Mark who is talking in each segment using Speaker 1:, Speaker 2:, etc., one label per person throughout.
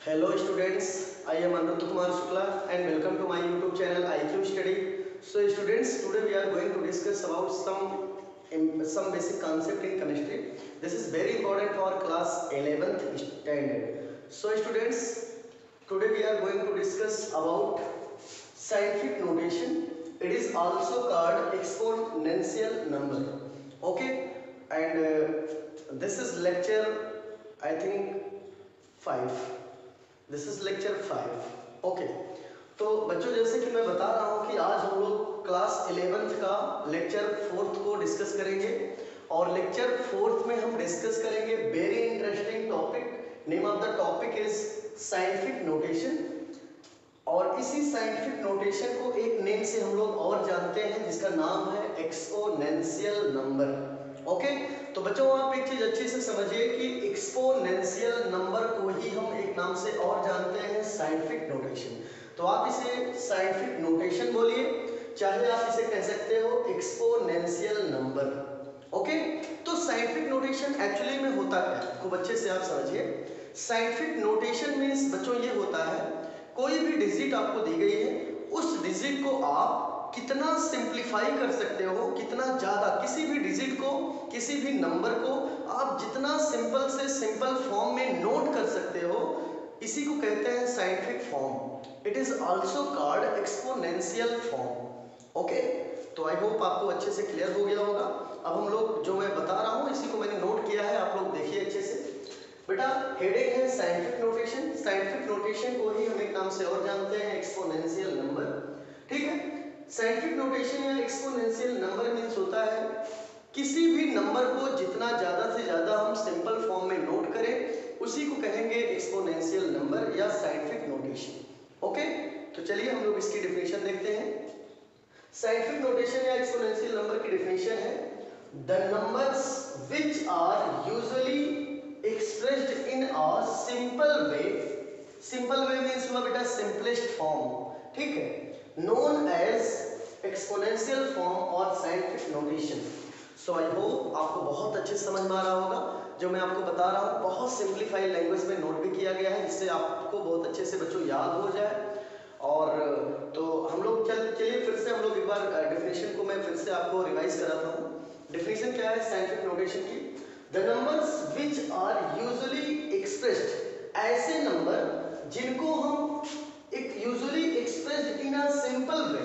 Speaker 1: Hello students, I am Anuruddh Kumar Shukla and welcome to my YouTube channel IQ Study. So students, today we are going to discuss about some basic concept in chemistry. This is very important for class 11th standard. So students, today we are going to discuss about scientific notation. It is also called exponential number. Okay, and this is lecture I think 5. This is lecture 5. Okay, तो बच्चों जैसे कि मैं बता रहा हूँ कि आज हम लोग क्लास 11th का लेक्चर 4th को डिस्कस करेंगे और लेक्चर 4th में हम डिस्कस करेंगे very interesting topic. Name of the topic is scientific notation और इसी साइंटिफिक नोटेशन को एक नेम से हम लोग और जानते हैं जिसका नाम है एक्सपोनेंशियल नंबर. ओके, तो बच्चों आप एक चीज अच्छे से समझिए कि एक्सपोनेंशियल नंबर को ही हम एक नाम से और जानते हैं साइंटिफिक नोटेशन. तो आप इसे साइंटिफिक नोटेशन बोलिए, चाहे आप इसे कह सकते हो एक्सपोनेंशियल नंबर. ओके, तो साइंटिफिक नोटेशन एक्चुअली में होता क्या है खूब अच्छे से आप समझिए. साइंटिफिक नोटेशन मीन्स बच्चों ये होता है कोई भी डिजिट आपको दी गई है, उस डिजिट को आप कितना सिंप्लीफाई कर सकते हो, कितना ज्यादा किसी भी डिजिट को, किसी भी नंबर को आप जितना सिंपल से सिंपल फॉर्म में नोट कर सकते हो, इसी को कहते हैं scientific form. It is also called exponential form. Okay, तो आई होप आपको अच्छे से क्लियर हो गया होगा. अब हम लोग जो मैं बता रहा हूँ इसी को मैंने नोट किया है, आप लोग देखिए अच्छे से. बेटा हेडिंग है साइंटिफिक नोटेशन. साइंटिफिक नोटेशन को ही हम एक नाम से और जानते हैं एक्सपोनेंशियल नंबर. ठीक है, साइंटिफिक नोटेशन या एक्सपोनेंशियल नंबर मीन्स होता है किसी भी नंबर को जितना ज्यादा से ज्यादा हम सिंपल फॉर्म में नोट करें उसी को कहेंगे एक्सपोनेंशियल नंबर या साइंटिफिक नोटेशन. ओके, तो चलिए हम लोग इसकी डेफिनेशन देखते हैं. साइंटिफिक नोटेशन या एक्सपोनेंशियल नंबर की डेफिनेशन है the numbers which are usually expressed in a simple way. Simple way means हुआ बेटा सिंपलेस्ट फॉर्म. ठीक है, known as exponential form और scientific notation. So I hope आपको बहुत अच्छे से समझ में आ रहा होगा. जो मैं आपको बता रहा हूँ बहुत सिंप्लीफाइड लैंग्वेज में नोट भी किया गया है जिससे आपको बहुत अच्छे से बच्चों याद हो जाए. और तो हम लोग चलिए फिर से हम लोग एक बार डेफिनेशन को मैं फिर से आपको रिवाइज कराता हूँ. डेफिनेशन क्या है साइंटिफिक नोटेशन की? The numbers which are usually expressed, ऐसे नंबर जिनको हम एक usually expressed in a simple way.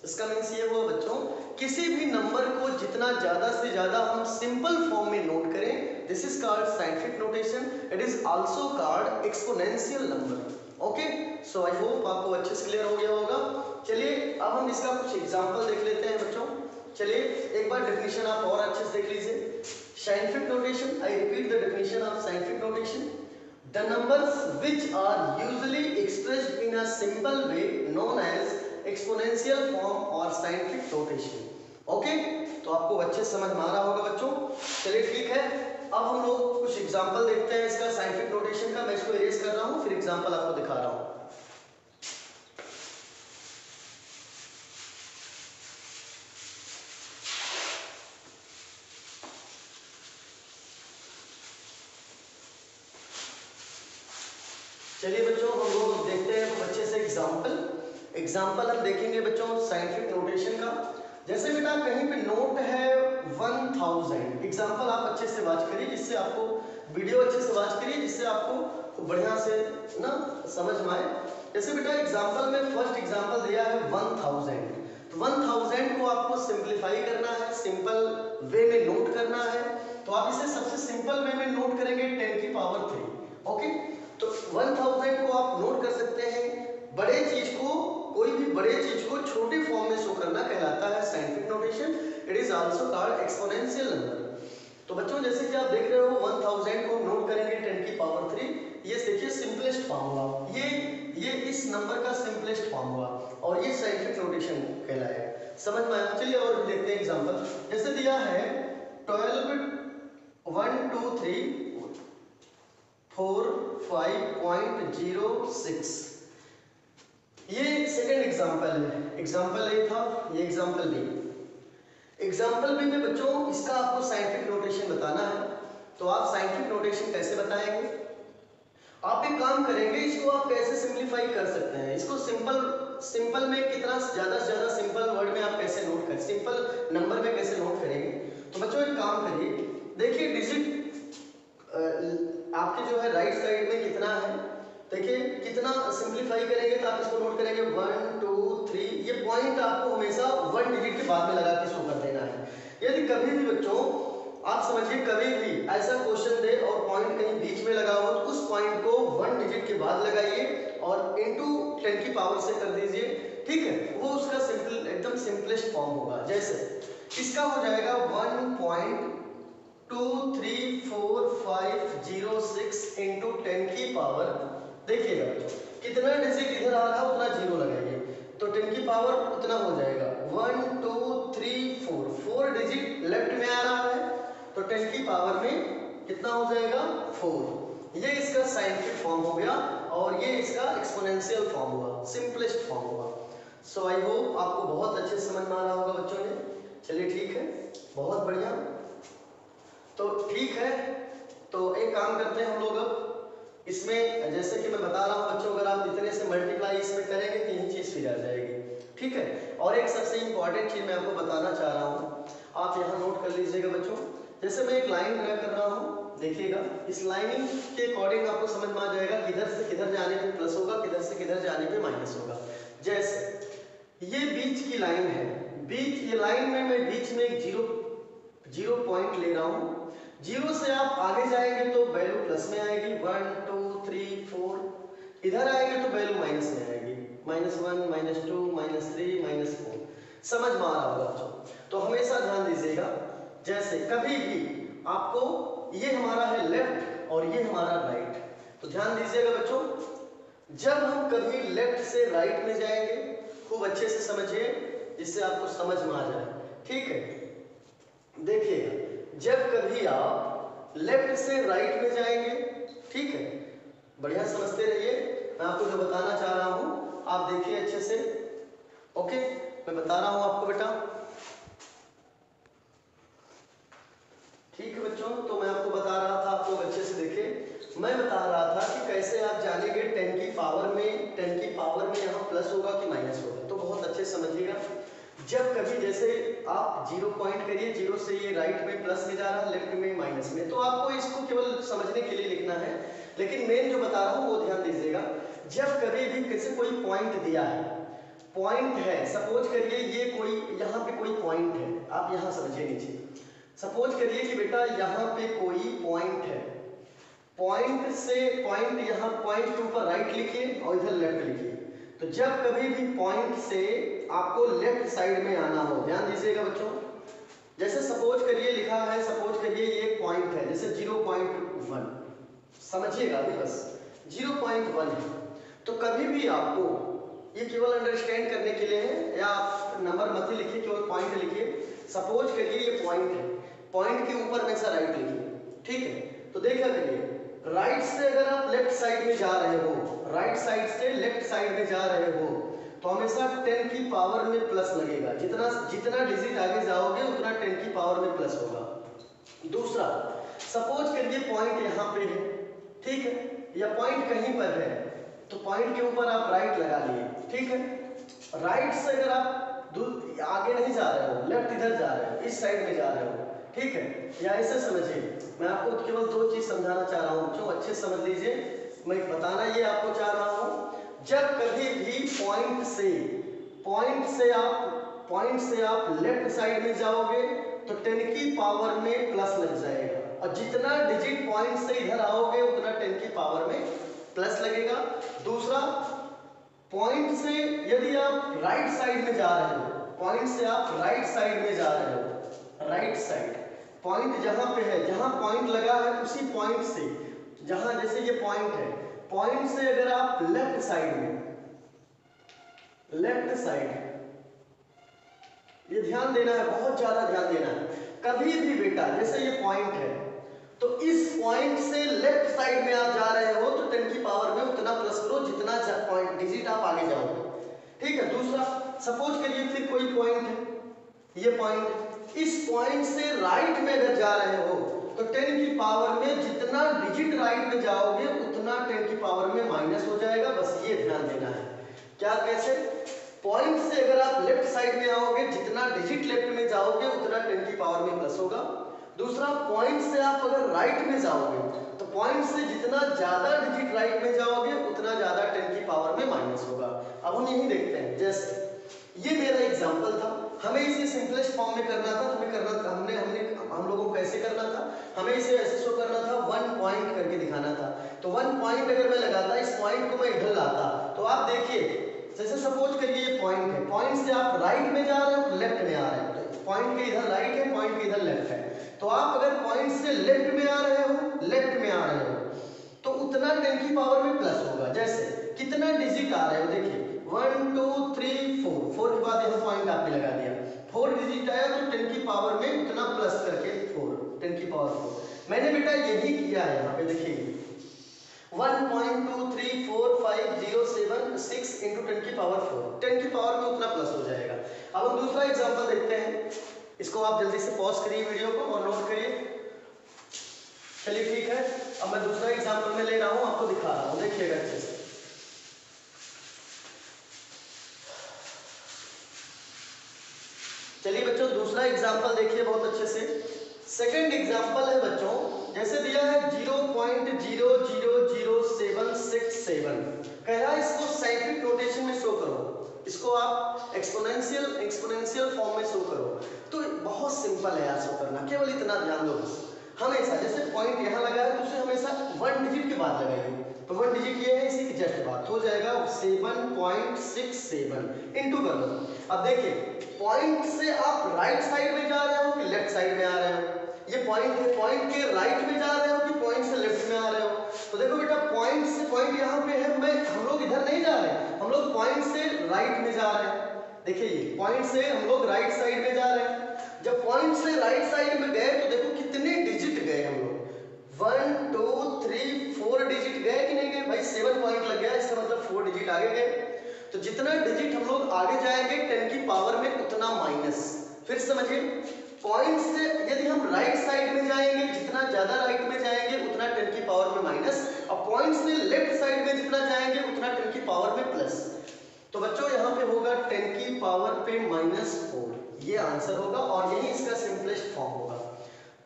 Speaker 1: इसका मीन्स ये हुआ बच्चों किसी भी नंबर को जितना ज्यादा से ज्यादा हम सिंपल फॉर्म में नोट करें, this is called scientific notation. It is also called exponential number. Okay, so I hope आपको अच्छे से क्लियर हो गया होगा. चलिए अब हम इसका कुछ एग्जांपल देख लेते हैं बच्चों. चलिए एक बार डेफिनेशन आप और अच्छे से देख लीजिए. Scientific notation, I repeat the definition of scientific notation. The numbers which are usually expressed in a simple way known as exponential form or scientific notation. Okay? तो आपको अच्छे से समझ में आ रहा होगा बच्चों. चलिए ठीक है, अब हम लोग कुछ एग्जांपल देखते हैं इसका साइंटिफिक नोटेशन का. मैं इसको इरेज कर रहा हूँ फिर एग्जांपल आपको दिखा रहा हूँ. चलिए बच्चों हम लोग देखते हैं अच्छे से एग्जाम्पल हम देखेंगे बच्चों साइंटिफिक नोटेशन का. जैसे बेटा कहीं पे नोट है 1000. एग्जाम्पल आप अच्छे से वॉच करिए जिससे आपको वीडियो अच्छे से वॉच करिए जिससे आपको बढ़िया से ना समझ में आए. जैसे बेटा एग्जाम्पल में फर्स्ट एग्जाम्पल दिया है 1000. तो 1000 को आपको सिंप्लीफाई करना है, सिंपल वे में नोट करना है. तो आप इसे सबसे सिंपल वे में नोट करेंगे 10 की पावर 3. ओके, तो 1000 को आप नोट कर सकते हैं. बड़े चीज को, कोई भी बड़े चीज को छोटे फॉर्म में शो करना कहलाता है scientific notation. It is also called exponential number. तो बच्चों जैसे कि आप देख रहे हो 1000 को नोट करेंगे 10 की पावर 3. ये देखिए सिंपलेस्ट फॉर्म हुआ. ये इस नंबर का सिंपलेस्ट फॉर्म हुआ और ये साइंटिफिक नोटेशन कहलाएगा. समझ में आया? चलिए और भी देखते हैं एग्जांपल. जैसे दिया है 12 1 2 3 4 5.06. ये सेकंड एग्जांपल है. एग्जांपल ए था, ये एग्जांपल बी. एग्जांपल बी में बच्चों इसका आपको साइंटिफिक नोटेशन बताना है. तो आप साइंटिफिक नोटेशन कैसे बताएंगे? आप एक काम करेंगे, इसको आप कैसे सिंप्लीफाई कर सकते हैं, इसको सिंपल में कितना ज़्यादा से ज़्यादा सिंपल वर्ड में आप कैसे नोट करें, सिंपल नंबर में कैसे नोट करेंगे। तो बच्चों एक काम करिए, देखिए डिजिट आपके जो है राइट साइड में कितना है, देखिए कितना सिंप्लीफाई करेंगे तो आप इसको नोट करेंगे 1 2 3। ये पॉइंट आपको हमेशा 1 डिजिट के बाद में लगा के शो कर देना है। यदि कभी भी बच्चों आप समझिए कभी भी ऐसा क्वेश्चन दे और पॉइंट कहीं बीच में लगा हो तो उस पॉइंट को 1 डिजिट के बाद लगाइए और इनटू 10 की पावर से कर दीजिए, ठीक है। वो उसका सिंपल एकदम सिंपलेस्ट फॉर्म होगा। जैसे इसका हो जाएगा 1.234506 इंटू 10 की पावर, देखिएगा कितना डिजिट इधर आ रहा है उतना जीरो लगाइए तो 10 की पावर उतना हो जाएगा 1 2 3 4 डिजिट लेफ्ट में आ रहा है तो 10 की पावर में कितना हो जाएगा 4। ये इसका साइंटिफिक फॉर्म हो गया और ये इसका एक्सपोनेंशियल फॉर्म हुआ, सिंपलेस्ट फॉर्म हुआ। सो आई होप आपको बहुत अच्छे से समझ में आ रहा होगा बच्चों ने। चलिए ठीक है, बहुत बढ़िया। तो ठीक है, तो एक काम करते हैं हम लोग अब इसमें, जैसे कि मैं बता रहा हूँ बच्चों, अगर आप इतने से मल्टीप्लाई इसमें करेंगे तो यही चीज़ फिर आ जाएगी, ठीक है। और एक सबसे इंपॉर्टेंट चीज़ मैं आपको बताना चाह रहा हूँ, आप यहाँ नोट कर लीजिएगा बच्चों। जैसे मैं एक लाइन ड्रा कर रहा हूँ, देखिएगा इस लाइनिंग के अकॉर्डिंग आपको समझ में आ जाएगा किधर से किधर जाने पे प्लस होगा, किधर से किधर जाने पे माइनस होगा। जैसे ये बीच की लाइन है, बीच ये लाइन में मैं बीच में एक जीरो पॉइंट ले रहा हूँ। जीरो से आप आगे जाएंगे तो वैल्यू प्लस में आएगी 1 2 3 4, इधर आएंगे तो वैल्यू माइनस में आएगी -1 -2 -3 -4। समझ में आ रहा होगा बच्चों, तो हमेशा ध्यान दीजिएगा। जैसे कभी भी आपको ये हमारा है लेफ्ट और ये हमारा राइट, तो ध्यान दीजिएगा बच्चों, जब हम कभी लेफ्ट से राइट में जाएंगे, खूब अच्छे से समझिए जिससे आपको समझ में आ जाए, ठीक है। देखिएगा जब कभी आप लेफ्ट से राइट में जाएंगे, ठीक है, बढ़िया समझते रहिए, मैं आपको जो बताना चाह रहा हूं आप देखिए अच्छे से, ओके। मैं बता रहा हूं आपको बेटा, ठीक है बच्चों। तो मैं आपको बता रहा था, आप लोग अच्छे से देखें, मैं बता रहा था कि कैसे आप जानेंगे 10 की पावर में यहाँ प्लस होगा कि माइनस होगा। तो बहुत अच्छे से समझिएगा, जब कभी जैसे आप जीरो पॉइंट करिए, जीरो से ये राइट में प्लस में जा रहा है, लेफ्ट में माइनस में, तो आपको इसको केवल समझने के लिए लिखना है, लेकिन मेन जो बता रहा हूँ वो ध्यान दीजिएगा। जब कभी भी किसी कोई पॉइंट दिया है, पॉइंट है, सपोज करिए ये कोई यहाँ पे कोई पॉइंट है, आप यहाँ समझिए नीचे, सपोज करिए कि बेटा यहाँ पे कोई पॉइंट है, पॉइंट यहाँ पॉइंट के ऊपर राइट लिखिए और इधर लेफ्ट लिखिए। तो जब कभी भी पॉइंट से आपको लेफ्ट साइड में आना हो, ध्यान दीजिएगा बच्चों, जैसे सपोज करिए लिखा है, सपोज करिए ये पॉइंट है, जैसे 0.1, समझिएगा अभी बस 0.1 है। तो कभी भी आपको, ये केवल अंडरस्टैंड करने के लिए है, या आप नंबर मत ही लिखिए, केवल पॉइंट लिखिए। सपोज करिए ये पॉइंट है, पॉइंट के ऊपर में से राइट लिखिए, ठीक है। तो देखा करिए, राइट से अगर आप लेफ्ट साइड में जा रहे हो, राइट साइड से लेफ्ट साइड में जा रहे हो, तो हमेशा 10 की पावर में प्लस लगेगा, जितना डिजिट आगे जाओगे उतना 10 की पावर में प्लस होगा। दूसरा, सपोज करिए पॉइंट यहाँ पे है, ठीक है, या पॉइंट कहीं पर है, तो पॉइंट के ऊपर आप राइट लगा लिए, ठीक है। राइट से अगर आप आगे नहीं जा रहे हो, लेफ्ट इधर जा रहे हो, इस साइड में जा रहे हो, ठीक है, या ऐसे समझिए, मैं आपको केवल दो चीज समझाना चाह रहा हूँ बच्चों, अच्छे समझ लीजिए, मैं बताना ये आपको चाह रहा हूँ। जब कभी भी पॉइंट से आप लेफ्ट साइड में जाओगे तो 10 की पावर में प्लस लग जाएगा, और जितना डिजिट पॉइंट से इधर आओगे उतना 10 की पावर में प्लस लगेगा। दूसरा, पॉइंट से यदि आप राइट साइड में जा रहे हो, पॉइंट से आप राइट साइड में जा रहे हो, राइट साइड, पॉइंट जहां पे है, जहां पॉइंट लगा है उसी पॉइंट से, जहां जैसे ये पॉइंट है, पॉइंट से अगर आप लेफ्ट साइड, ये ध्यान देना है, बहुत ज्यादा ध्यान देना है। कभी भी बेटा जैसे ये पॉइंट है, तो इस पॉइंट से लेफ्ट साइड में आप जा रहे हो तो 10 की पावर में उतना प्लस करो जितना पॉइंट डिजिट आप आगे जाओगे, ठीक है। दूसरा, सपोज करिए फिर कोई पॉइंट है, ये पॉइंट, इस पॉइंट से राइट में अगर जा रहे हो तो 10 की पावर में जितना डिजिट राइट में जाओगे उतना 10 की पावर में माइनस हो जाएगा, बस ये ध्यान देना है। क्या कैसे? पॉइंट से अगर आप लेफ्ट साइड में आओगे, जितना डिजिट लेफ्ट में जाओगे उतना 10 की पावर में प्लस होगा। दूसरा, पॉइंट से आप अगर राइट में जाओगे तो पॉइंट से जितना ज्यादा डिजिट राइट में जाओगे उतना ज्यादा 10 की पावर में माइनस होगा। अब हम यही देखते हैं, जैसे ये मेरा एग्जांपल था, हमें इसे सिंपलेस्ट फॉर्म में करना था, हम लोगों को कैसे करना था, हमें इसे ऐसे शो करना था, 1 पॉइंट करके दिखाना था। तो 1 पॉइंट अगर मैं लगाता, इस पॉइंट को मैं इधर लाता, तो आप देखिए, जैसे सपोज करिए ये पॉइंट है, पॉइंट से आप राइट में जा रहे हो, लेफ्ट में आ रहे हो, तो पॉइंट के इधर राइट है, पॉइंट के इधर लेफ्ट है, तो आप अगर पॉइंट से लेफ्ट में आ रहे हो, लेफ्ट में आ रहे हो, तो उतना 10 की पावर में प्लस होगा। जैसे कितना डिजिट आ रहे हो, देखिए 1 2 3 4, 4 के बाद यहाँ पॉइंट आपने लगा दिया, 4 डिजिट आया तो 10 की पावर में उतना प्लस करके 4, 10 की पावर 4। मैंने बेटा यही किया है, यहाँ पे देखिए 1.234507 इंटू 10 की पावर 4, 10 की पावर में उतना प्लस हो जाएगा। अब हम दूसरा एग्जांपल देखते हैं, इसको आप जल्दी से पॉज करिए वीडियो को और नोट करिए। चलिए ठीक है, अब मैं दूसरा एग्जांपल में ले रहा हूं, आपको दिखा रहा हूं, देखिएगा अच्छे से। चलिए बच्चों दूसरा एग्जांपल देखिए बहुत अच्छे से। सेकंड एग्जांपल है बच्चों, जैसे दिया है 0.000767, कह रहा है इसको साइंटिफिक नोटेशन में शो करो, इसको आप एक्सपोनेंशियल फॉर्म में शो करो। तो बहुत सिंपल है यार शो करना, केवल इतना ध्यान दो बस। हमेशा जैसे पॉइंट यहाँ लगा है तो उसे हमेशा 1 डिजिट के बाद लगाइए, तो 1 डिजिट ये है, इसी के जस्ट बाद हो जाएगा 7.67 इंटू कर दो। अब देखिए पॉइंट से आप राइट साइड में जा रहे हो कि लेफ्ट साइड में आ रहे हो, ये पॉइंट है, पॉइंट के राइट में जा रहे हो कि पॉइंट से लेफ्ट में आ रहे हो। तो देखो बेटा पॉइंट से, पॉइंट यहाँ पे है, हम लोग इधर नहीं जा रहे, हम लोग पॉइंट से राइट में जा रहे हैं। देखिए ये पॉइंट से हम लोग राइट साइड में जा रहे हैं, जब पॉइंट से राइट साइड में गए तो देखो कितने डिजिट गए हम लोग, 1 2 3 4 डिजिट गए कि नहीं गए भाई, 7 पॉइंट लग गया, इसका मतलब 4 डिजिट आगे गए। तो जितना डिजिट हम लोग आगे जाएंगे 10 की पावर में उतना माइनस। फिर समझिए, पॉइंट से यदि हम राइट साइड में जाएंगे, जितना ज्यादा राइट में जाएंगे उतना 10 की पावर में माइनस, और पॉइंट से लेफ्ट साइड में जितना जाएंगे उतना 10 की पावर में प्लस। तो बच्चों यहाँ पे होगा 10 की पावर पे -4, ये आंसर होगा और यही इसका सिंपलेस्ट फॉर्म होगा।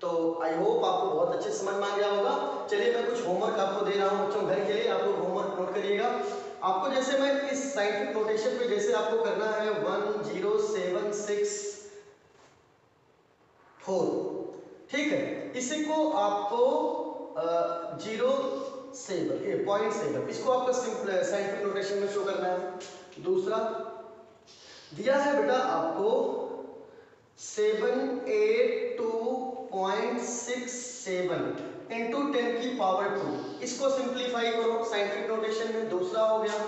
Speaker 1: तो आई होप आपको बहुत अच्छे समझ में आ गया होगा। चलिए मैं कुछ होमवर्क आपको दे रहा हूँ बच्चों घर के लिए, आप लोग होमवर्क नोट करिएगा। आपको जैसे मैं इस साइंटिफिक नोटेशन पे जैसे आपको करना है 10764, ठीक है, इसी को आपको 0.7 इसको आपको सिंपल साइंटिफिक नोटेशन में शो करना है। दूसरा दिया है बेटा आपको 782.67 इंटू 10 की पावर 2, इसको सिंप्लीफाई करो साइंटिफिक नोटेशन में। दूसरा हो गया।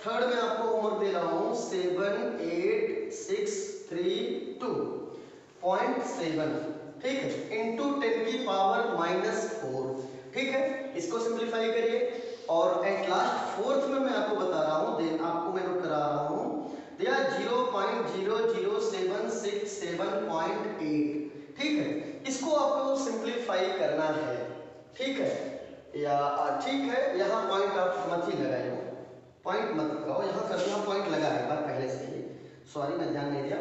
Speaker 1: थर्ड में आपको होमवर्क दे रहा हूं 78632.7, ठीक है, इंटू 10 की पावर -4, ठीक है, इसको सिंप्लीफाई करिए। और एट लास्ट फोर्थ में मैं आपको बता रहा हूं, आपको मैं नोट करा रहा हूं, दिया 0.00767.8, ठीक है, इसको आपको सिंप्लीफाई करना है, ठीक है, या ठीक है, यहाँ पॉइंट आप मत ही लगाइए, पॉइंट मत लगाओ, यहाँ कर दिया पॉइंट लगा है बार पहले से ही, सॉरी मैं ध्यान नहीं दिया।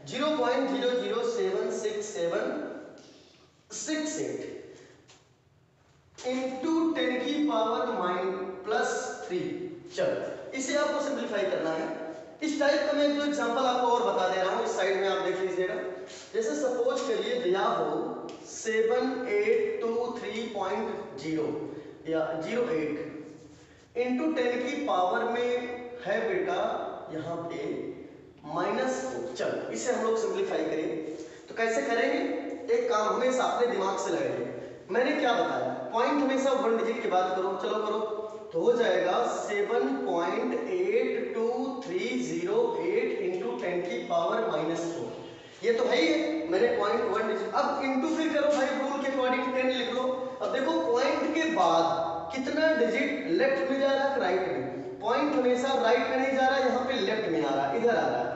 Speaker 1: 0.0076768 इंटू 10 की पावर +3, चलो इसे आपको सिंप्लीफाई करना है। इस टाइप का मैं जो एग्जांपल आपको और बता दे रहा हूं, इस साइड में आप देख लीजिएगा। जैसे सपोज करिए दिया हो 7823.0 या 08 इंटू 10 की पावर में है बेटा यहाँ पे -4, चलो इसे हम लोग सिंप्लीफाई करेंगे। तो कैसे करेंगे, एक काम हमेशा अपने दिमाग से लगाइए। मैंने क्या बताया, पॉइंट हमेशा 1 डिजिट के बाद करो, चलो करो, तो हो जाएगा 7.82308 इंटू 10 की पावर -4, ये तो है ही है, मैंने पॉइंट 1 डिजिट, अब इंटू फिर करो भाई रूल के अकॉर्डिंग 10 लिख लो। अब देखो पॉइंट के बाद कितना डिजिट लेफ्ट में जा रहा है राइट में, पॉइंट हमेशा राइट में नहीं जा रहा, यहाँ पे लेफ्ट में आ रहा है, इधर आ रहा है,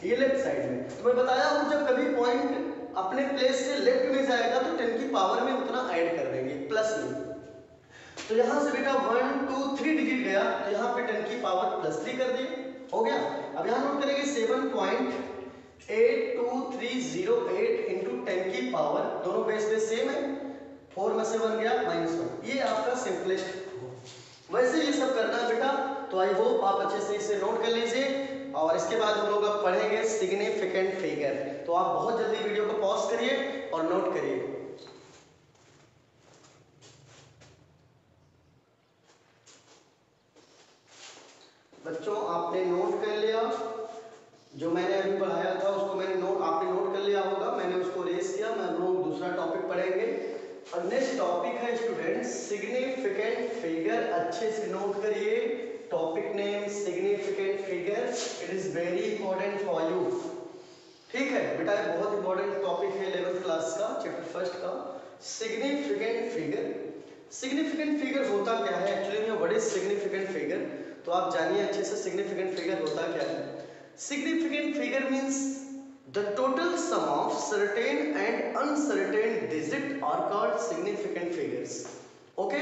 Speaker 1: ये लेफ्ट साइड में। तो मैं बताया हूँ जब कभी पॉइंट अपने प्लेस से लेफ्ट में जाएगा तो 10 की पावर में उतना ऐड कर देंगे, प्लस में। तो यहाँ से बेटा 1 2 3 डिजिट गया, तो यहाँ पे 10 की पावर +3 कर दिए, हो गया। अब यहाँ नोट करेंगे 7.82308 इंटू 10 की पावर, दोनों बेस सेम है, 4 में से 1 गया -1, ये आपका सिंपलेस्ट हो। वैसे ये सब करना है बेटा, तो आई होप आप अच्छे से इसे नोट कर लीजिए। और इसके बाद हम लोग अब पढ़ेंगे सिग्निफिकेंट फिगर, तो आप बहुत जल्दी वीडियो को पॉज करिए और नोट करिए। बच्चों आपने नोट कर लिया, जो मैंने अभी पढ़ाया था उसको मैंने आपने नोट कर लिया होगा, मैंने उसको रेस किया। मैं हम लोग दूसरा टॉपिक पढ़ेंगे और नेक्स्ट टॉपिक है स्टूडेंट्स सिग्निफिकेंट फिगर। अच्छे से नोट करिए, topic name significant figure, it is very important for you. ठीक है बेटा, बहुत इंपॉर्टेंट टॉपिक है 11th क्लास का, चैप्टर फर्स्ट का, सिग्निफिकेंट फिगर। सिग्निफिकेंट फिगर होता क्या है एक्चुअली में, व्हाट इज सिग्निफिकेंट फिगर, तो आप जानिए अच्छे से सिग्निफिकेंट फिगर होता क्या है। Significant figure means the total sum of certain and uncertain digit are called significant figures. Okay,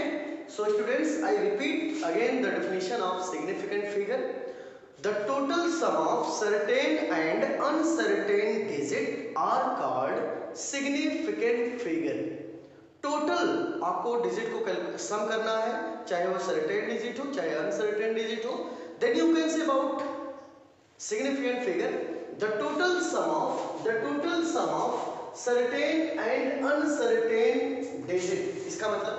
Speaker 1: so students I repeat again the definition of significant figure. The total sum of certain and uncertain digit are called significant figure. Total आपको digit को सम करना है, चाहे वो certain digit हो चाहे uncertain digit हो, then you can say about significant figure the total sum of certain and uncertain digit. इसका मतलब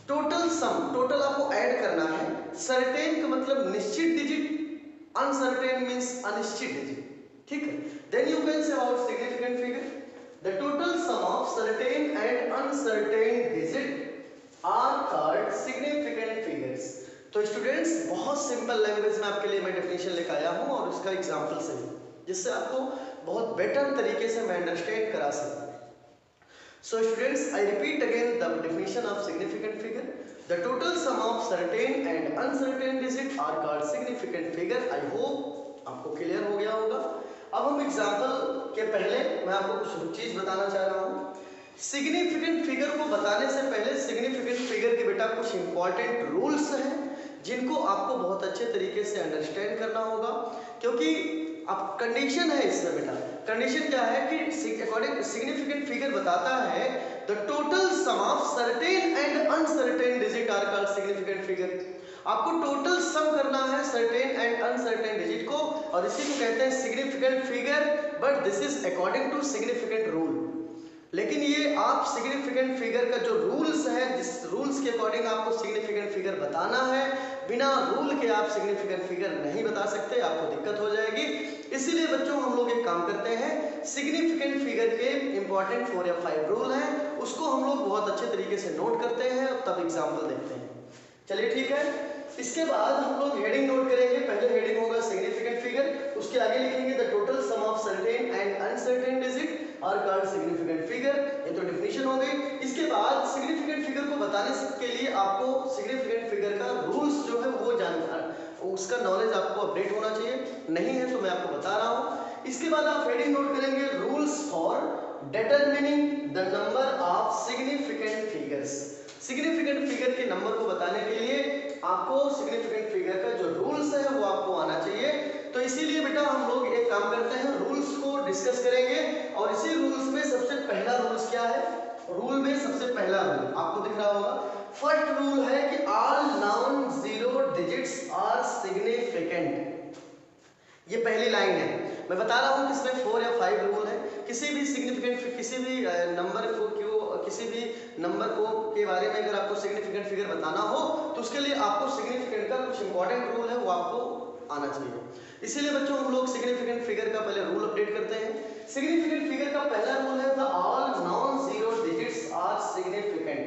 Speaker 1: टोटल सम, टोटल आपको ऐड करना है, सर्टेन का मतलब निश्चित डिजिट, अनसर्टेन मींस अनिश्चित डिजिट, ठीक है। Then you can say about significant figure the total sum of certain and uncertain digit are called significant figures। तो स्टूडेंट्स बहुत सिंपल लैंग्वेज में आपके लिए मैं डेफिनेशन लेकर आया हूं और उसका एग्जांपल से, जिससे आपको बहुत बेटर तरीके से मैं अंडरस्टैंड करा सकूं। So students, I repeat again the definition of significant figure. The total sum of certain and uncertain digit are called significant figure. I hope आपको क्लियर हो गया होगा। अब हम एग्जाम्पल के पहले मैं आपको कुछ चीज बताना चाह रहा हूँ। सिग्निफिकेंट फिगर को बताने से पहले सिग्निफिकेंट फिगर के बेटा कुछ इंपॉर्टेंट रूल्स हैं जिनको आपको बहुत अच्छे तरीके से अंडरस्टैंड करना होगा, क्योंकि अब कंडीशन है इसमें बेटा। कंडीशन क्या है कि अकॉर्डिंग सिग्निफिकेंट फिगर बताता है the total sum of certain and uncertain digit are called significant figure. आपको टोटल सम करना है सर्टेन एंड अनसर्टेन डिजिट को, और इसी को कहते हैं significant figure, but this is according to significant rule. लेकिन ये आप सिग्निफिकेंट फिगर का जो रूल्स है, जिस रूल्स के अकॉर्डिंग आपको सिग्निफिकेंट फिगर बताना है, बिना रूल के आप सिग्निफिकेंट फिगर नहीं बता सकते, आपको दिक्कत हो जाएगी। इसीलिए बच्चों हम लोग एक काम करते हैं, सिग्निफिकेंट फिगर के इंपॉर्टेंट 4 या 5 रूल हैं, उसको हम लोग बहुत अच्छे तरीके से नोट करते हैं और तब एग्जाम्पल देखते हैं। चलिए ठीक है, इसके बाद हम लोग हेडिंग नोट करेंगे। पहले हेडिंग होगा सिग्निफिकेंट फिगर, उसके आगे लिखेंगे the total sum of certain and uncertain digit are called significant figure. ये तो डेफिनेशन हो गई। इसके बाद सिग्निफिकेंट फिगर को बताने के लिए आपको सिग्निफिकेंट फिगर का रूल्स जो है वो जानना, उसका नॉलेज आपको अपडेट होना चाहिए, नहीं है तो मैं आपको बता रहा हूँ। इसके बाद आप हेडिंग नोट करेंगे rules for determining the number of significant figures. Significant figure के नंबर को बताने के लिए आपको सिग्निफिकेंट फिगर का जो रूल्स है वो आपको आना चाहिए। तो इसीलिए बेटा हम लोग एक काम करते हैं, रूल्स को डिस्कस करेंगे, और इसी रूल्स में सबसे पहला रूल्स क्या है, रूल में सबसे पहला रूल आपको दिख रहा होगा। फर्स्ट रूल है कि all non zero digits are significant. ये पहली लाइन है। मैं बता रहा हूँ कि इसमें 4 या 5 रूल है। किसी भी सिग्निफिकेंट, किसी भी नंबर को के बारे में अगर आपको सिग्निफिकेंट फिगर बताना हो तो उसके लिए आपको सिग्निफिकेंट का कुछ इंपॉर्टेंट रूल है वो आपको आना चाहिए। इसीलिए बच्चों हम लोग सिग्निफिकेंट फिगर का पहले रूल अपडेट करते हैं। सिग्निफिकेंट फिगर का पहला रूल है the all non zero digits are significant.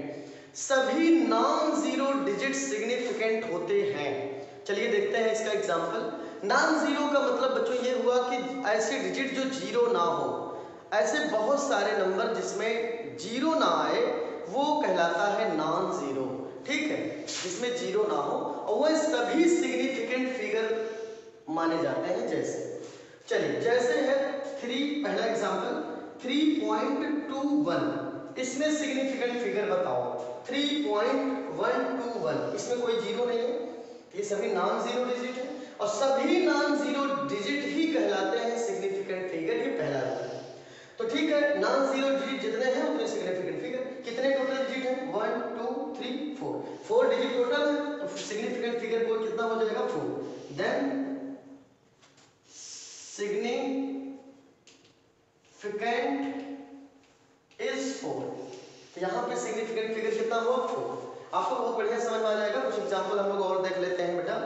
Speaker 1: सभी नॉन जीरो डिजिट सिग्निफिकेंट होते हैं। चलिए देखते हैं इसका एग्जांपल। नॉन जीरो का मतलब बच्चों ये हुआ कि ऐसे डिजिट जो जीरो ना हो। ऐसे बहुत सारे नंबर जिसमें जीरो ना आए वो कहलाता है नॉन जीरो, ठीक है, जिसमें जीरो ना हो, और वह सभी सिग्निफिकेंट फिगर माने जाते हैं। जैसे चलिए, जैसे है 3, पहला एग्जांपल 3.21 इसमें सिग्निफिकेंट फिगर बताओ 3.121, इसमें कोई जीरो नहीं है, ये सभी नॉन जीरो डिजिट है और सभी नॉन जीरो डिजिट ही कहलाते हैं सिग्निफिकेंट फिगर। ये पहला रूल है। तो ठीक है, नॉन जीरो डिजिट जितने हैं उतने सिग्निफिकेंट फिगर। कितने टोटल डिजिट हैं? 1 2 3 4, 4 डिजिट टोटल है, तो सिग्निफिकेंट फिगर कोड कितना हो जाएगा? 4। देन सिग्निफिकेंट इज 4, तो यहाँ पे सिग्निफिकेंट फिगर कितना हुआ? 4। आपको बहुत बढ़िया समझ में आ जाएगा। कुछ एग्जाम्पल हम लोग और देख लेते हैं बेटा।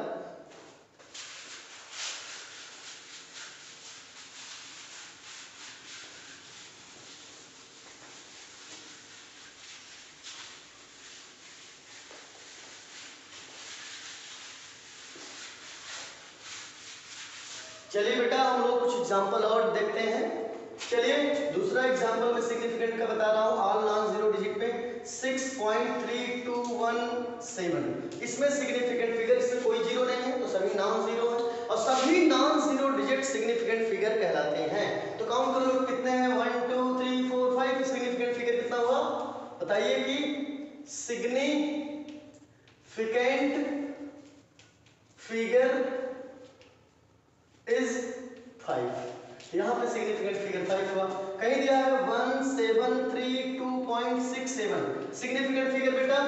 Speaker 1: चलिए बेटा हम लोग कुछ एग्जाम्पल और देखते हैं। चलिए दूसरा एग्जाम्पल मैं सिग्निफिकेंट का बता रहा हूँ, ऑल नॉन जीरो डिजिट पे 6.3217, इसमें सिग्निफिकेंट फिगर, इसमें कोई जीरो नहीं है तो सभी नॉन जीरो है और सभी non zero digit significant figure कहलाते हैं। तो काउंट करो कितने हैं? 1 2 3 4 5। सिग्निफिकेंट फिगर कितना हुआ बताइए कि सिग्निफिकेंट फिगर इज 5। यहाँ पे सिग्निफिकेंट फिगर 5 हुआ। कहीं दिया है 1732.67, सिग्निफिकेंट फिगर बेटा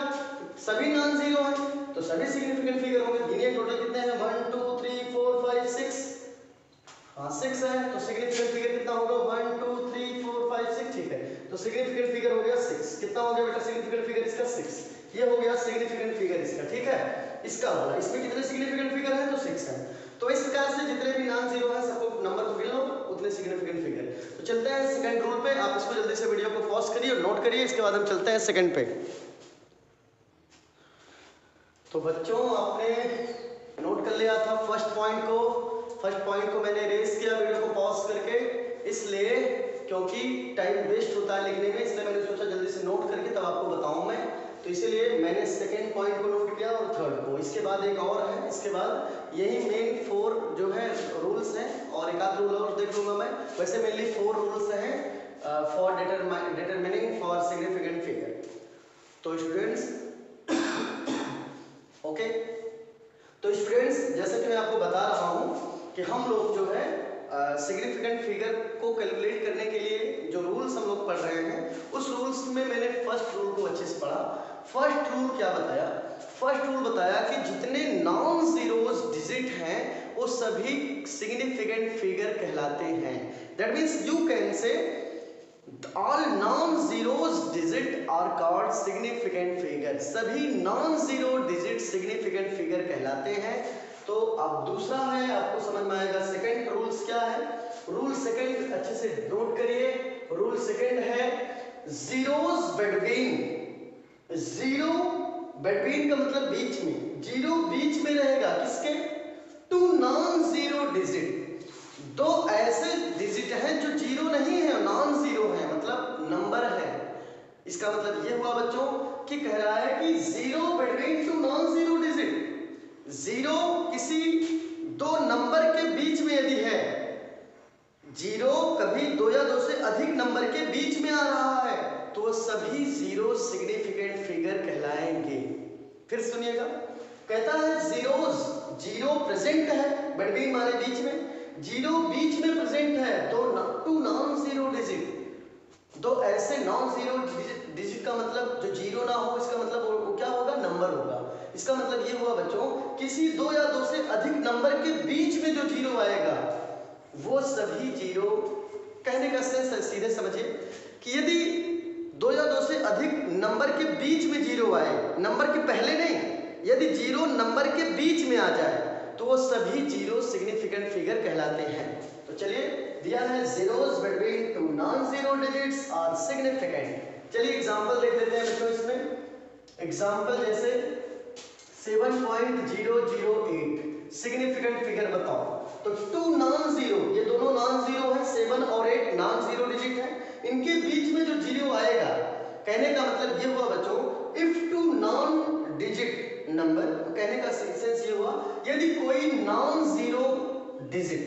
Speaker 1: सभी नॉन जीरो है तो सभी सिग्निफिकेंट फिगर होंगे। गिनिए टोटल कितने हैं? 1 2 3 4 5 6, हाँ 6 है तो सिग्निफिकेंट फिगर कितना होगा? 1 2 3 4 5 6। ठीक है, तो सिग्निफिकेंट फिगर हो गया 6। कितना हो गया बेटा सिग्निफिकेंट फिगर इसका? 6। ये हो गया सिग्निफिकेंट फिगर इसका। ठीक है, इसका वाला, इसमें कितने सिग्निफिकेंट फिगर है? तो 6 है। तो इस प्रकार से जितने भी नॉन जीरो है सबको नंबर को गिन लो, उतने सिग्निफिकेंट फिगर। तो चलते हैं सेकंड रूल पे। आप इसको जल्दी से वीडियो को पॉज करिए और नोट करिए, इसके बाद हम चलते हैं सेकंड पे। तो बच्चों आपने नोट कर लिया था फर्स्ट पॉइंट को। फर्स्ट पॉइंट को मैंने रेस किया वीडियो को पॉज करके, इसलिए क्योंकि टाइम वेस्ट होता है लिखने में, इसलिए मैंने सोचा जल्दी से नोट करके तब आपको बताऊं मैं। तो इसीलिए मैंने सेकंड पॉइंट को नोट किया और थर्ड को। इसके बाद एक और है, इसके बाद यही मेन 4 जो है रूल्स हैं और एक आध रूल और देख लूंगा मैं। वैसे मेनली 4 रूल्स हैं for determining for significant figure. तो स्टूडेंट्स ओके, तो स्टूडेंट्स जैसे कि मैं आपको बता रहा हूं कि हम लोग जो है सिग्निफिकेंट फिगर को कैलकुलेट करने के लिए जो रूल्स हम लोग पढ़ रहे हैं, उस रूल्स में मैंने फर्स्ट रूल को अच्छे से पढ़ा। फर्स्ट रूल क्या बताया? फर्स्ट रूल बताया कि जितने नॉन जीरोस डिजिट हैं वो सभी सिग्निफिकेंट फिगर कहलाते हैं। That means you can say all non zeros digit are called significant figure. सभी non zero digit significant figure कहलाते हैं। तो अब दूसरा है, आपको समझ में आएगा सेकंड रूल्स क्या है। रूल सेकंड अच्छे से नोट करिए। रूल सेकंड है जीरोस बिटवीन। जीरो बिटवीन का मतलब बीच में, जीरो बीच में रहेगा किसके? Two non zero digit. दो ऐसे डिजिट हैं जो जीरो नहीं है, नॉन जीरो है, मतलब नंबर है। इसका मतलब ये हुआ बच्चों कि कह रहा है कि zero between two non zero digit. Zero किसी दो नंबर के बीच में यदि है, जीरो कभी दो या दो से अधिक नंबर के बीच में आ रहा है तो वो सभी जीरो सिग्निफिकेंट फिगर कहलाएंगे। फिर सुनिएगा, कहता है जीरोस, जीरो प्रेजेंट है बिटवीन माने बीच में, जीरो बीच में प्रेजेंट है तो टू नॉन जीरो डिजिट। दो ऐसे नॉन जीरो डिजिट का मतलब जो जीरो ना हो, इसका मतलब वो क्या होगा? नंबर होगा। इसका मतलब ये हुआ बच्चों किसी दो या दो से अधिक नंबर के बीच में जो जीरो आएगा वो सभी जीरो। कहने का सेंस सीधे समझिए कि यदि दो या दो से अधिक नंबर के बीच में जीरो आए, नंबर के पहले नहीं, यदि जीरो नंबर के बीच में आ जाए तो वो सभी जीरो सिग्निफिकेंट फिगर कहलाते हैं। तो चलिए दिया है zeros between two non zero digits are significant. चलिए एग्जांपल देख लेते हैं बच्चों इसमें। एग्जांपल जैसे 7.008 सिग्निफिकेंट फिगर बताओ। तो टू नॉन जीरो, ये दोनों नॉन जीरो है, 7 और 8 नॉन जीरो डिजिट है, इनके बीच में जो जीरो आएगा, कहने का मतलब ये हुआ बच्चों if two non digit number, कहने का सेंस ये हुआ यदि कोई नॉन जीरो डिजिट,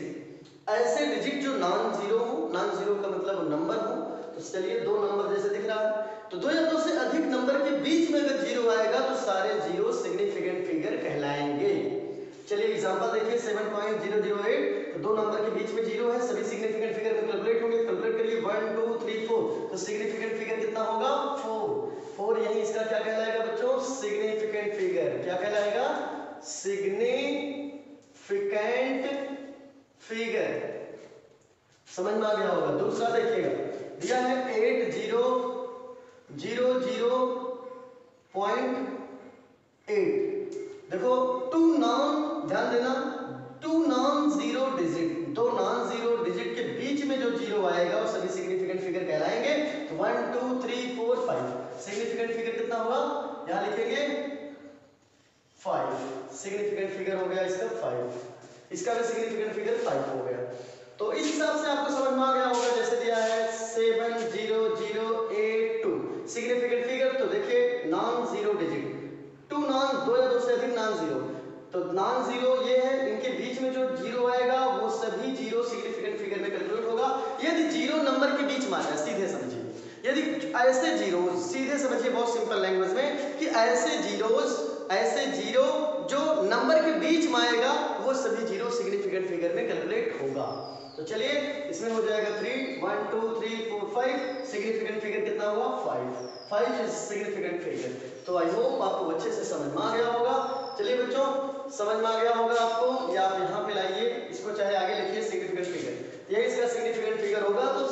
Speaker 1: ऐसे डिजिट जो नॉन जीरो हो, नॉन जीरो का मतलब नंबर हो। तो चलिए दो नंबर जैसे दिख रहा है, तो 2 या 2 से अधिक नंबर के बीच में अगर जीरो आएगा तो सारे जीरो सिग्निफिकेंट फिगर कहलाएंगे। चलिए एग्जांपल देखिए 7.008, तो 2 नंबर के बीच में जीरो है, सभी सिग्निफिकेंट फिगर में कैलकुलेट होंगे। कैलकुलेट करिए 1 2 3 4, तो सिग्निफिकेंट फिगर कितना होगा 4 यही इसका क्या कहलाएगा बच्चों, सिग्निफिकेंट फिगर। क्या कहलाएगा, सिग्निफिकेंट फिगर। समझ में आ गया होगा। दूसरा देखिएगा, दिया है 8000.8। देखो 2 नॉन, ध्यान देना, 2 non zero digit, 2 non zero digit के बीच में जो जीरो आएगा वो सभी सिग्निफिकेंट फिगर कहलाएंगे। तो 1 2 3 4 5, सिग्निफिकेंट फिगर कितना होगा, यहां लिखेंगे 5, सिग्निफिकेंट फिगर हो गया इसका 5, इसका भी सिग्निफिकेंट फिगर 5 हो गया। तो इस हिसाब से आपको समझ में आ गया होगा। जैसे दिया है 70082, सिग्निफिकेंट फिगर, तो देखिए नॉन जीरो डिजिट, 2 नॉन, 2 या 2 से अधिक नॉन जीरो, तो नॉन जीरो ये है, इनके बीच में जो जीरो आएगा वो सभी जीरो सिग्निफिकेंट फिगर में कैलकुलेट होगा। यदि जीरो नंबर के बीच में आता है, सीधे समझिए, यदि ऐसे जीरो, सीधे समझिए बहुत सिंपल लैंग्वेज में, कि ऐसे जीरो जो नंबर के बीच में आएगा वो सभी जीरो सिग्निफिकेंट फिगर में कैलकुलेट होगा। तो चलिए इसमें हो जाएगा 3 1 2 3 4 5, सिग्निफिकेंट फिगर कितना होगा 5 इज सिग्निफिकेंट फिगर। तो आई होप आपको अच्छे से समझ में आ गया होगा। चलिए बच्चों, समझ में आ गया होगा आपको, या आप यहाँ पे लाइए, इसको चाहे आगे लिखिए सिग्निफिकेंट फिगर, ये इसका सिग्निफिकेंट फिगर होगा। तो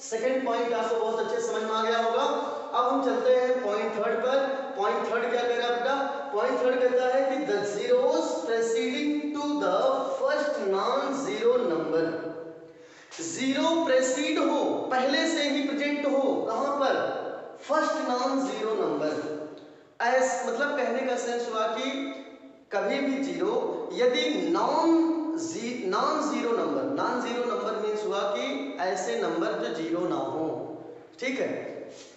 Speaker 1: सेकंड पॉइंट आपको बहुत अच्छे समझ में आ गया होगा। अब हम चलते हैं पॉइंट थर्ड पर। पॉइंट थर्ड क्या कह रहा है आपका, पॉइंट थर्ड कहता है कि the zeros preceding to the first non zero number, zero precede हो, पहले से ही प्रेजेंट हो, कहां पर, फर्स्ट नॉन जीरो नंबर। मतलब कहने का सेंस हुआ कि कभी भी जीरो, यदि नॉन जीरो नंबर मीन्स हुआ कि ऐसे नंबर जो जीरो ना हो, ठीक है,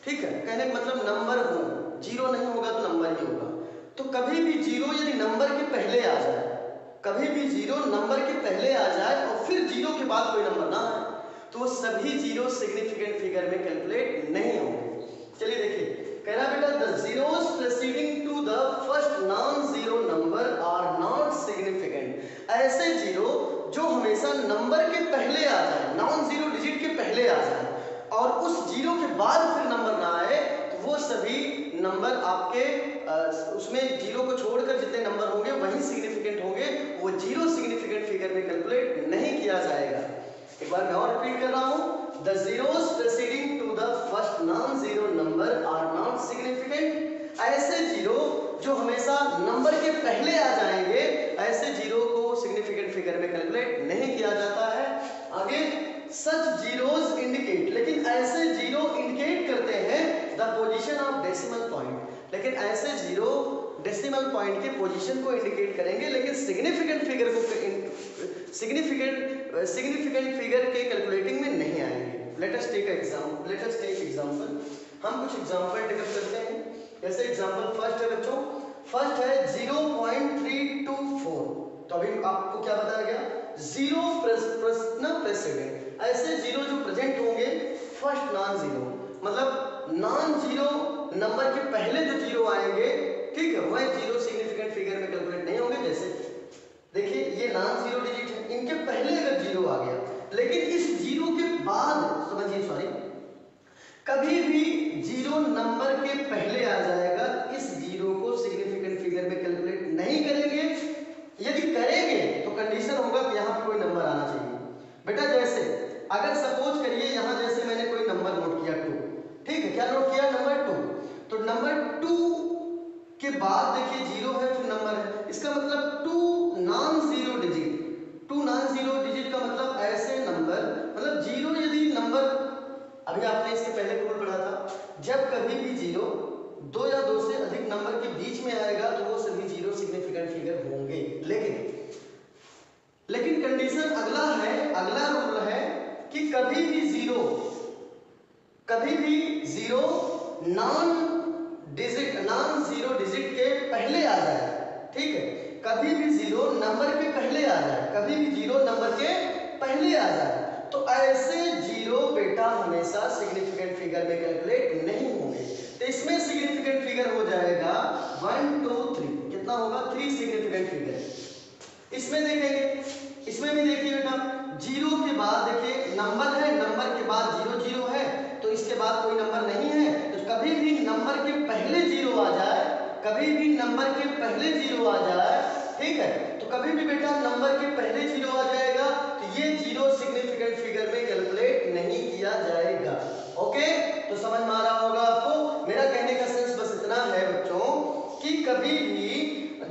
Speaker 1: कहने का मतलब नंबर हो, जीरो नहीं होगा तो नंबर ही होगा। तो कभी भी जीरो यदि नंबर के पहले आ जाए, कभी भी जीरो नंबर के पहले आ जाए और फिर जीरो के बाद कोई नंबर ना आए, तो सभी जीरो सिग्निफिकेंट फिगर में कैलकुलेट नहीं होंगे। चलिए देखिए, कह रहा बेटा the zeros preceding to the first non zero number are not significant. ऐसे जीरो जो हमेशा नंबर के पहले आ जाए, नॉन जीरो डिजिट के पहले आ जाए और उस जीरो के बाद फिर नंबर ना आए, तो वो सभी नंबर आपके उसमें जीरो को छोड़कर जितने नंबर होंगे वही सिग्निफिकेंट होंगे, वो जीरो सिग्निफिकेंट फिगर में कैलकुलेट नहीं किया जाएगा। एक बार मैं और रिपीट कर रहा हूं, the zeros preceding to the first non zero number are not significant. ऐसे जीरो जो हमेशा नंबर के पहले आ जाएंगे, ऐसे जीरो को सिग्निफिकेंट फिगर में कैलकुलेट नहीं किया जाता है। आगे सच जीरोस इंडिकेट, लेकिन ऐसे जीरो इंडिकेट करते हैं the position of decimal point, लेकिन ऐसे जीरो डेसिमल पॉइंट के पोजीशन को इंडिकेट करेंगे, लेकिन सिग्निफिकेंट फिगर के कैलकुलेटिंग में नहीं आएंगे। Let us take example. हम कुछ एग्जांपल टेकअप करते हैं। जैसे एग्जांपल फर्स्ट है बच्चों, फर्स्ट है 0.324। तो अभी आपको क्या बताया गया, जीरो प्रेसिडेंट, ऐसे जीरो जो प्रेजेंट होंगे फर्स्ट नॉन जीरो, मतलब नॉन जीरो नंबर के पहले जो जीरो आएंगे, ठीक है, वह जीरो सिग्निफिकेंट फिगर में कैलकुलेट नहीं होंगे। जैसे देखिए ये नॉन जीरो डिजिट है, इनके पहले अगर जीरो आ गया, लेकिन इस जीरो के बाद समझिए, कभी भी जीरो नंबर के पहले आ जाएगा, इस जीरो को सिग्निफिकेंट फिगर में कैलकुलेट नहीं करेंगे। यदि करेंगे तो कंडीशन होगा कि यहाँ पे कोई नंबर आना चाहिए। बेटा जैसे अगर सपोज करिए यहाँ जैसे मैंने कोई नंबर नोट किया 2, ठीक है, क्या नोट किया, नंबर 2, तो नंबर 2 के बाद देखिए जीरो है फिर नंबर है, इसका मतलब 2 नॉन जीरो डिजिट का मतलब ऐसे नंबर, मतलब जीरो यदि नंबर, अभी आपने इसके पहले रूल पढ़ा था, जब कभी भी जीरो 2 या 2 से अधिक नंबर के बीच में आएगा तो वो सभी जीरो सिग्निफिकेंट फिगर होंगे। लेकिन कंडीशन अगला रूल है कि कभी भी जीरो नॉन जीरो डिजिट के पहले आ जाए, ठीक है, कभी भी जीरो नंबर के पहले आ जाए, तो ऐसे जीरो बेटा हमेशा सिग्निफिकेंट फिगर में कैलकुलेट नहीं होंगे। तो इसमें सिग्निफिकेंट फिगर हो जाएगा 1 2 3, कितना होगा 3 सिग्निफिकेंट फिगर। इसमें देखेंगे, इसमें भी देखिए बेटा जीरो के बाद देखिए नंबर है, नंबर के बाद जीरो जीरो है, तो इसके बाद कोई नंबर नहीं है। तो कभी भी नंबर के पहले जीरो आ जाए, कभी भी नंबर के पहले जीरो आ जाए, ठीक है, तो कभी भी बेटा नंबर के पहले जीरो आ जाएगा तो ये जीरो सिग्निफिकेंट फिगर में कैलकुलेट नहीं किया जाएगा। ओके, तो समझ में आ रहा होगा आपको। मेरा कहने का सेंस बस इतना है बच्चों कि कभी भी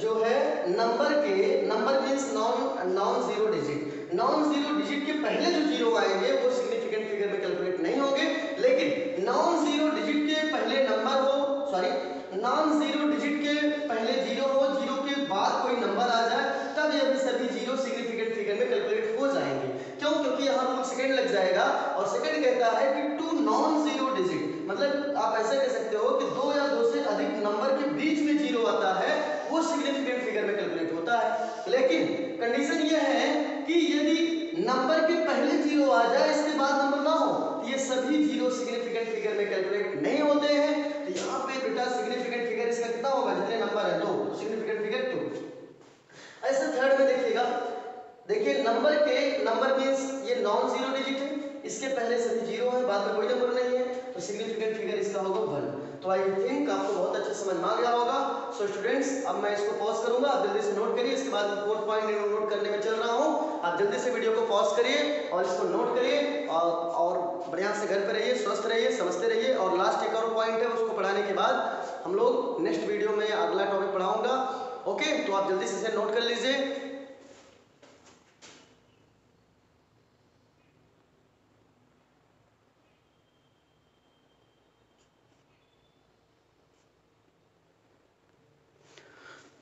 Speaker 1: जो है number means non zero digit, non zero digit के पहले जो जीरो आएंगे वो सिग्निफिकेंट फिगर में कैलकुलेट नहीं होंगे। लेकिन नॉन जीरो डिजिट के पहले नंबर हो, सॉरी नॉन जीरो डिजिट के पहले जीरो हो, जीरो के बाद कोई नंबर आ जाए, तब ये सभी जीरो सिग्निफिकेंट फिगर में कैलकुलेट हो जाएंगे। क्यों? क्योंकि यहाँ रूल सेकंड लग जाएगा और सेकंड कहता है कि टू नॉन जीरो डिजिट, मतलब आप ऐसे कह सकते हो कि दो या दो से अधिक नंबर के बीच में जीरो आता है वो सिग्निफिकेंट फिगर में कैलकुलेट होता है। लेकिन कंडीशन ये है कि यदि नंबर के पहले जीरो आ जाए, इसके बाद नंबर ना हो, तो ये सभी जीरो सिग्निफिकेंट फिगर में कैलकुलेट नहीं होते हैं। तो यहाँ पे बेटा सिग्निफिकेंट फिगर इसका कितना होगा, जितने नंबर है 2, सिग्निफिकेंट फिगर 2। ऐसे थर्ड में देखिएगा, देखिए नंबर मींस ये नॉन जीरो डिजिट है, इसके पहले सभी जीरो है, बाद में कोई नंबर नहीं है, तो सिग्निफिकेंट फिगर इसका होगा 1। तो आई थिंक आपको बहुत अच्छे समझ में आ गया होगा। सो स्टूडेंट्स, अब मैं इसको पॉज करूंगा, आप जल्दी से नोट करिए। इसके बाद मैं फोर्थ पॉइंट नोट करने में चल रहा हूं, आप जल्दी से वीडियो को पॉज करिए और इसको नोट करिए और बढ़िया से घर पे रहिए, स्वस्थ रहिए, समझते रहिए। और लास्ट एक और पॉइंट है, उसको पढ़ाने के बाद हम लोग नेक्स्ट वीडियो में अगला टॉपिक पढ़ाऊंगा। ओके, तो आप जल्दी से इसे नोट कर लीजिए।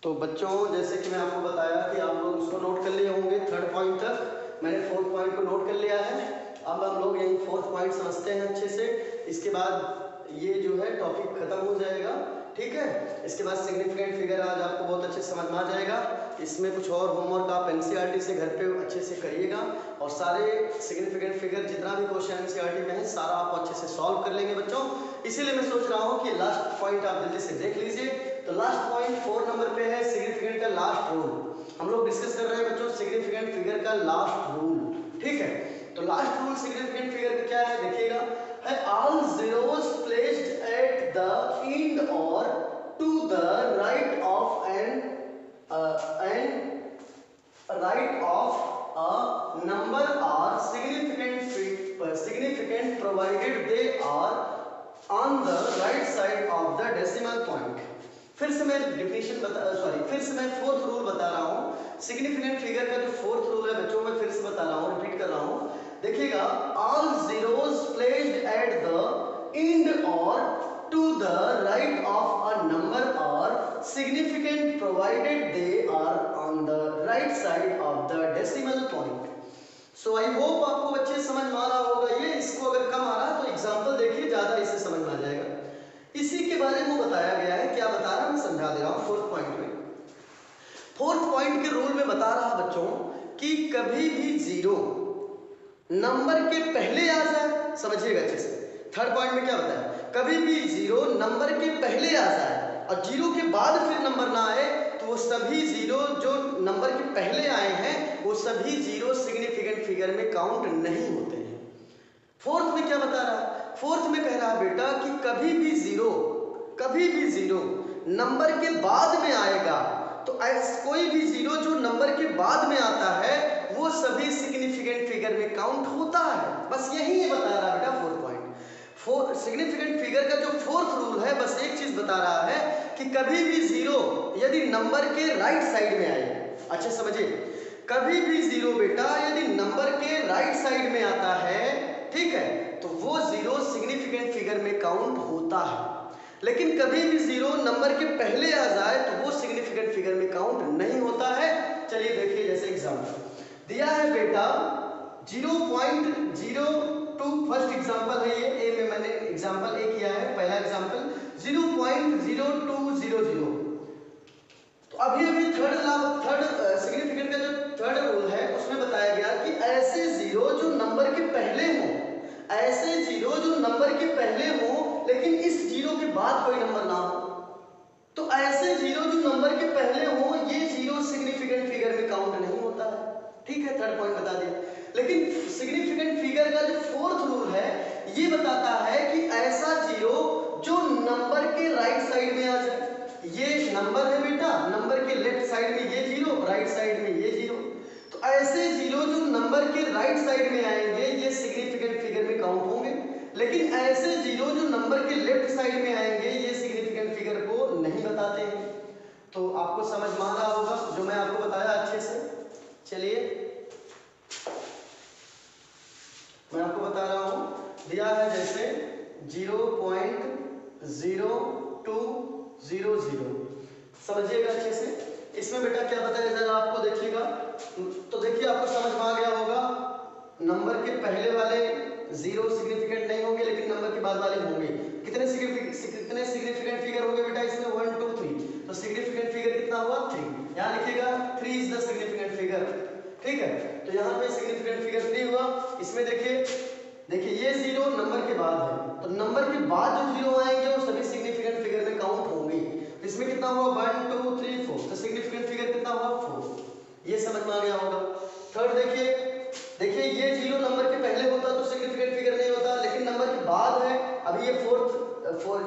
Speaker 1: तो बच्चों, जैसे कि मैं आपको बताया कि आप लोग उसको नोट कर लिए होंगे थर्ड पॉइंट तक, मैंने फोर्थ पॉइंट को नोट कर लिया है। अब हम लोग यही फोर्थ पॉइंट समझते हैं अच्छे से। इसके बाद ये जो है टॉपिक खत्म हो जाएगा, ठीक है। इसके बाद सिग्निफिकेंट फिगर आज आपको बहुत अच्छे से समझ में आ जाएगा। इसमें कुछ और होमवर्क आप एनसीईआरटी से घर पे अच्छे से करिएगा और सारे सिग्निफिकेंट फिगर जितना भी क्वेश्चन एनसीईआरटी में है सारा आप अच्छे से सॉल्व कर लेंगे बच्चों। इसीलिए मैं सोच रहा हूँ कि लास्ट पॉइंट आप जल्दी से देख लीजिए। तो लास्ट पॉइंट 4 नंबर पे है सिग्निफिकेंट का लास्ट रूल। हम लोग डिस्कस कर रहे हैं बच्चों सिग्निफिकेंट फिगर का लास्ट रूल, ठीक है। तो लास्ट रूल सिग्निफिकेंट फिगर का क्या है, देखिएगा, है all zeros placed at the end or to the right of right of a number are significant provided they are on the right side of the decimal point। फिर से मैं definition फिर से मैं फोर्थ रूल बता रहा हूँ। Significant figure का जो फोर्थ रूल है बच्चों, मैं फिर से बता रहा हूँ, रिपीट कर रहा हूँ। देखिएगा, all zeros placed at the end or to the right of a number are significant provided they are on the right side of the decimal point। So I hope आपको बच्चे समझ में आ रहा होगा ये। इसको अगर कम आ रहा तो एग्जाम्पल देखिए, ज्यादा इससे समझ में आ जाएगा। इसी के बारे में बताया गया है, क्या बता रहा मैं समझा दे रहा हूँ। फोर्थ पॉइंट में, फोर्थ पॉइंट के रूल में बता रहा बच्चों कि कभी भी जीरो नंबर के पहले आ जाए, समझिएगा अच्छे से। थर्ड पॉइंट में क्या बताया, कभी भी जीरो नंबर के पहले आ जाए और जीरो के बाद फिर नंबर ना आए, तो वो सभी जीरो जो नंबर के पहले आए हैं वो सभी जीरो सिग्निफिकेंट फिगर में काउंट नहीं होते हैं। फोर्थ में क्या बता रहा है, फोर्थ में कह रहा है बेटा कि कभी भी जीरो नंबर के बाद में आएगा, तो कोई भी जीरो जो नंबर के बाद में आता है वो सभी सिग्निफिकेंट फिगर में काउंट होता है। बस यही ये बता रहा है बेटा फोर्थ पॉइंट। सिग्निफिकेंट फिगर का जो फोर्थ रूल है बस एक चीज बता रहा है कि कभी भी जीरो यदि नंबर के राइट साइड में आए, अच्छे समझिए, कभी भी जीरो बेटा यदि नंबर के राइट साइड में आता है, ठीक है, तो वो जीरो सिग्निफिकेंट फिगर में काउंट होता है। लेकिन कभी भी जीरो नंबर के पहले आ जाए तो वो सिग्निफिकेंट फिगर में काउंट नहीं होता है। चलिए देखिए, जैसे एग्जांपल दिया है बेटा 0.02, फर्स्ट एग्जांपल है ये, ए में मैंने एग्जांपल ए किया है, पहला एग्जांपल 0.0200। तो अभी थर्ड सिग्निफिकेंट का जो थर्ड रूल है उसमें बताया गया कि ऐसे जीरो जो नंबर के बाद कोई नंबर ना हो, तो ऐसे जीरो जो नंबर के पहले हो ये जीरो सिग्निफिकेंट फिगर में काउंट नहीं होता है। ठीक है, थर्ड पॉइंट बता दिया। लेकिन सिग्निफिकेंट फिगर का जो फोर्थ रूल है ये बताता है कि ऐसा जीरो जो नंबर के राइट साइड में आ जाए। ये नंबर है बेटा, नंबर के लेफ्ट साइड में ये जीरो, राइट साइड में ये जीरो, तो ऐसे जीरो जो नंबर के राइट साइड में आएंगे ये सिग्निफिकेंट फिगर में काउंट होंगे। लेकिन ऐसे जीरो जो नंबर के लेफ्ट साइड में आएंगे ये सिग्निफिकेंट फिगर को नहीं बताते हैं। तो आपको समझ में आ रहा होगा जो मैं आपको बताया अच्छे से। चलिए मैं आपको बता रहा हूं, दिया है जैसे 0.0200, समझिएगा अच्छे से। इसमें बेटा क्या बताया जरा आपको देखिएगा, तो देखिए आपको समझ में आ गया होगा। नंबर के पहले वाले जीरो सिग्निफिकेंट नहीं होंगे लेकिन नंबर के बाद वाले होंगे। कितने सिग्निफिकेंट फिगर होंगे बेटा इसमें? 1 2 3, तो सिग्निफिकेंट फिगर कितना हुआ? 3। यहाँ लिखिएगा 3 इज द सिग्निफिकेंट फिगर। ठीक है, तो यहाँ पे सिग्निफिकेंट फिगर 3 हुआ। इसमें देखिए ये जीरो नंबर के बाद है, तो नंबर के बाद जो जीरो आएंगे वो सभी सिग्निफिकेंट फिगर में काउंट होंगे। इसमें कितना हुआ? 1 2 3 4, तो सिग्निफिकेंट फिगर कितना हुआ? 4। ये समझ में आ गया होगा। थर्ड देखिए ये जीरो नंबर के पहले होता तो सिग्निफिकेंट फिगर नहीं होता, लेकिन नंबर के बाद है। अभी ये फोर्थ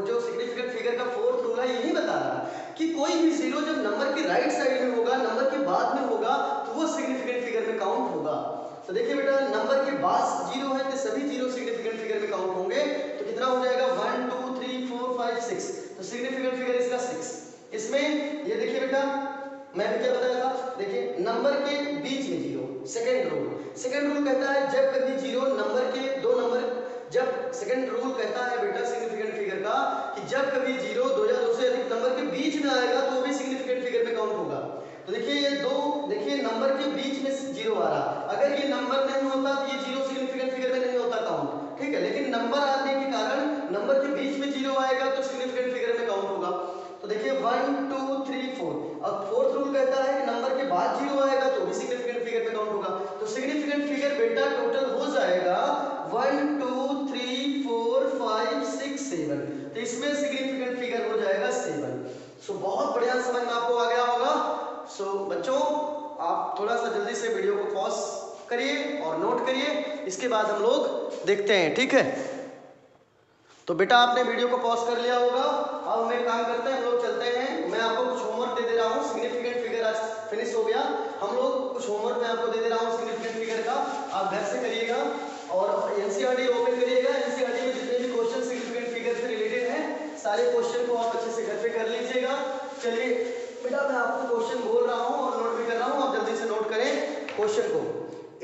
Speaker 1: जो सिग्निफिकेंट फिगर का फोर्थ रूल है यही बता रहा है कि कोई भी जीरो जब नंबर के राइट साइड में होगा, नंबर के बाद में होगा, तो वो सिग्निफिकेंट फिगर में काउंट होगा। तो देखिए बेटा नंबर के बाद जीरो है तो सभी जीरो सिग्निफिकेंट फिगर में काउंट होंगे। तो कितना हो जाएगा? 1 2 3 4 5 6, तो सिग्निफिकेंट फिगर इसका 6। इसमें ये देखिए बेटा मैंने क्या बताया था, देखिए नंबर के बीच में जीरो, सेकंड रूल कहता है जब कभी जीरो नंबर के दो नंबर, जब सेकंड रूल कहता है बेटा सिग्निफिकेंट फिगर का कि जब कभी जीरो दो या दो से अधिक नंबर के बीच में आएगा तो वो भी सिग्निफिकेंट फिगर में काउंट होगा। तो देखिए ये दो, देखिए नंबर के बीच में जीरो आ रहा, अगर ये नंबर नहीं होता तो ये जीरो सिग्निफिकेंट फिगर में नहीं होता काउंट। ठीक है, लेकिन नंबर आने के कारण नंबर के बीच में जीरो आएगा तो सिग्निफिकेंट फिगर में काउंट होगा। तो देखिए 1 2 3 4, अब फोर्थ रूल कहता है कि नंबर के बाद जीरो आएगा तो भी सिग्निफिकेंट फिगर में काउंट होगा। तो सिग्निफिकेंट फिगर बेटा टोटल हो जाएगा 1 2 3 4 5 6 7, तो इसमें सिग्निफिकेंट फिगर हो जाएगा 7। सो बहुत बढ़िया समझ में आपको आ गया होगा। सो बच्चों आप थोड़ा सा जल्दी से वीडियो को पॉज करिए और नोट करिए, इसके बाद हम लोग देखते हैं। ठीक है, तो बेटा आपने वीडियो को पॉज कर लिया होगा। अब हम एक काम करते हैं, हम लोग चलते हैं। मैं आपको कुछ होमवर्क दे रहा हूँ, सिग्निफिकेंट फिगर आज फिनिश हो गया। हम लोग कुछ होमवर्क मैं आपको दे रहा हूँ सिग्निफिकेंट फिगर का, आप घर से करिएगा और एनसीईआरटी ओपन करिएगा। एनसीईआरटी में जितने भी क्वेश्चन सिग्निफिकेंट फिगर से रिलेटेड हैं सारे क्वेश्चन को आप अच्छे से घर पे कर लीजिएगा। चलिए बेटा मैं आपको क्वेश्चन बोल रहा हूँ और नोट भी कर रहा हूँ, आप जल्दी से नोट करें क्वेश्चन को।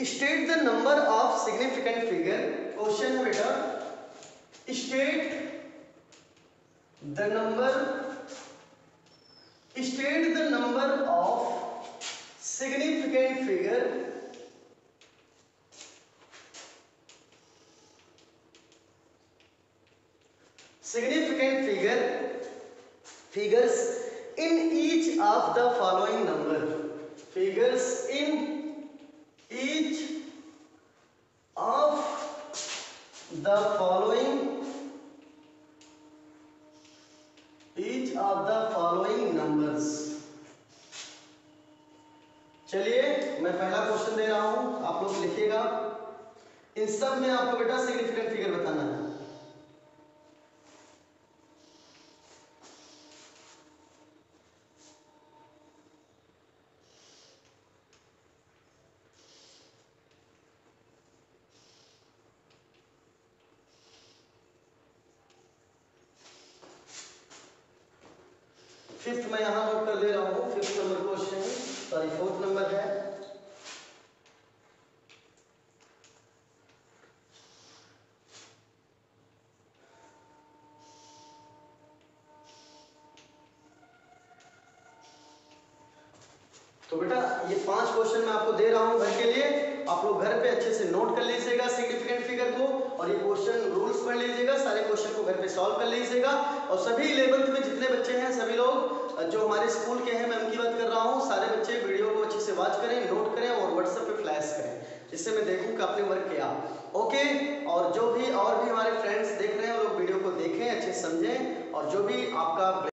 Speaker 1: State the number of significant figure. Question है बेटा state the number of significant figure figures in each of the following number. Figures in each of the following numbers. चलिए मैं पहला क्वेश्चन दे रहा हूं, आप लोग लिखिएगा। इन सब में आपको बेटा सिग्निफिकेंट फिगर बताना है। फिफ्थ मैं यहां नोट कर दे रहा हूं, fifth number question, sorry fourth number है। तो बेटा ये 5 क्वेश्चन मैं आपको दे रहा हूं घर के लिए, आप लोग घर पे अच्छे से नोट कर लीजिएगा सिग्निफिकेंट फिगर को और ये क्वेश्चन रूल्स पढ़ लीजिएगा, सारे क्वेश्चन को घर पे सॉल्व कर लीजिएगा। और सभी 11th में जितने बच्चे हैं सभी लोग जो हमारे स्कूल के हैं, मैं उनकी बात कर रहा हूँ, सारे बच्चे वीडियो को अच्छे से वॉच करें, नोट करें और व्हाट्सएप पे फ्लैश करें। जिससे मैं देखूं कि आपने वर्क किया। ओके, और जो भी और भी हमारे फ्रेंड्स देख रहे हैं वो लोग वीडियो को देखें, अच्छे से समझें, और जो भी आपका